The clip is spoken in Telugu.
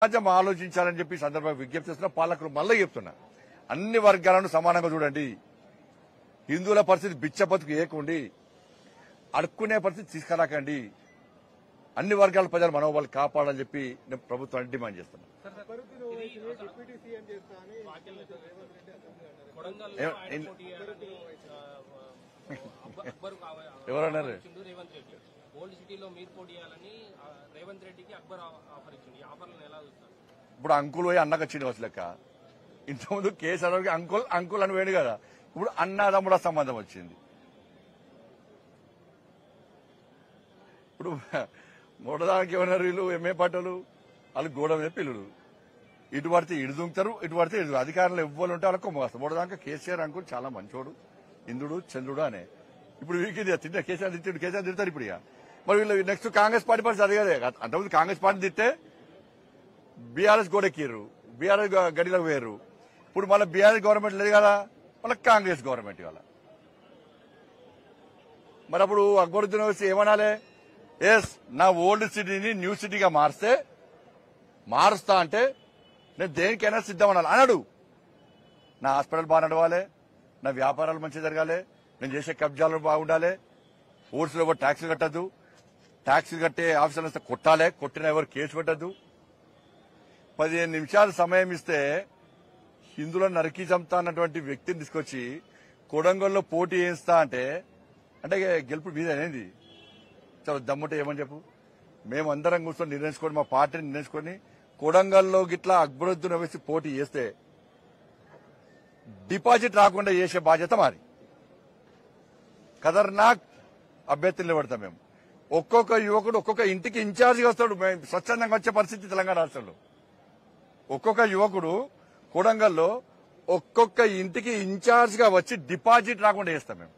సమాజం ఆలోచించాలని చెప్పి సందర్భంగా విజ్ఞప్తి చేస్తున్నా. పాలకులు మళ్ళీ చెప్తున్నా, అన్ని వర్గాలను సమానంగా చూడండి. హిందువుల పరిస్థితి బిచ్చ బతుకు ఏకుండి అడుక్కునే పరిస్థితి తీసుకురాకండి. అన్ని వర్గాల ప్రజల మనోబలు కాపాడాలని చెప్పి నేను ప్రభుత్వాన్ని డిమాండ్ చేస్తున్నా. ఎవరన్నారు? ఓల్డ్ సిటీలో మీరు పోటీ చేయాలని రేవంత్ రెడ్డికి అక్బర్ ఆఫర్ ఇచ్చింది. ఈ ఆఫర్లను ఎలా చూస్తారు? ఇప్పుడు అంకుల్ పోయి అన్నకు వచ్చింది వచ్చి లెక్క. ఇంతకుముందు కేసీఆర్కి అంకుల్ అని వేడు కదా, ఇప్పుడు అన్నదమ్ముడ సంబంధం వచ్చింది. ఇప్పుడు మూడదానికి ఏమన్నారు వీళ్ళు ఎంఏ పాటలు, వాళ్ళు గోడ మీద పిల్లుడు. ఇటు పడితే ఇటు దుంకుతారు, ఇటు పడితే ఇటు. అధికారంలో ఎవ్వరు ఉంటే వాళ్ళకి కొమ్మేస్తారు. మూడదాకా కేసీఆర్ అంకుల్ చాలా మంచోడు, ఇంద్రుడు చంద్రుడు అనే. ఇప్పుడు వీరికి తింటే కేసీఆర్ తిడతారు ఇప్పుడు. ఇక మరి వీళ్ళు నెక్స్ట్ కాంగ్రెస్ పార్టీ పరిస్థితి అది కదే. అంతకుముందు కాంగ్రెస్ పార్టీ తిట్టే బీఆర్ఎస్ గోడెక్కిర్రు, బీఆర్ఎస్ గడిలోకి వేయరు. ఇప్పుడు మళ్ళీ బీఆర్ఎస్ గవర్నమెంట్ లేదు కదా, మళ్ళీ కాంగ్రెస్ గవర్నమెంట్ ఇవాళ. మరి అప్పుడు అక్బరుద్దీన్ వచ్చి ఏమనాలి? ఎస్, నా ఓల్డ్ సిటీని న్యూ సిటీగా మారుస్తా అంటే నేను దేనికైనా సిద్ధం అనాలి అన్నాడు. నా హాస్పిటల్ బాగా నడవాలి, నా వ్యాపారాలు మంచిగా జరగాలి, నేను చేసే కబ్జాలు బాగుండాలి, ఓట్స్లో ఎవరు ట్యాక్సీలు కట్టద్దు, ట్యాక్సీలు కట్టే ఆఫీసర్లు వస్తే కొట్టాలి, కొట్టిన ఎవరు కేసు పెట్టద్దు. 15 నిమిషాలు సమయం ఇస్తే హిందువులను నరికి చంపుతా అన్నటువంటి వ్యక్తిని తీసుకొచ్చి కొడంగల్లో పోటీ చేస్తా అంటే గెలుపు మీద అనేది చాలా దమ్ముంటే ఏమని చెప్పు. మేమందరం కూర్చొని నిర్ణయించుకొని, మా పార్టీని నిర్ణయించుకొని కొడంగల్లో గిట్లా అక్బరుద్దీన్ వేసి పోటీ చేస్తే డిపాజిట్ రాకుండా చేసే బాధ్యత మాది. ఖతర్నాక్ అభ్యర్థులు నిలబడతాం మేము. ఒక్కొక్క యువకుడు ఒక్కొక్క ఇంటికి ఇన్ఛార్జిగా వస్తాడు. స్వచ్ఛందంగా వచ్చే పరిస్థితి తెలంగాణ రాష్ట్రంలో. ఒక్కొక్క యువకుడు కొడంగల్లో ఒక్కొక్క ఇంటికి ఇన్ఛార్జిగా వచ్చి డిపాజిట్ రాకుండా చేస్తాం మేము.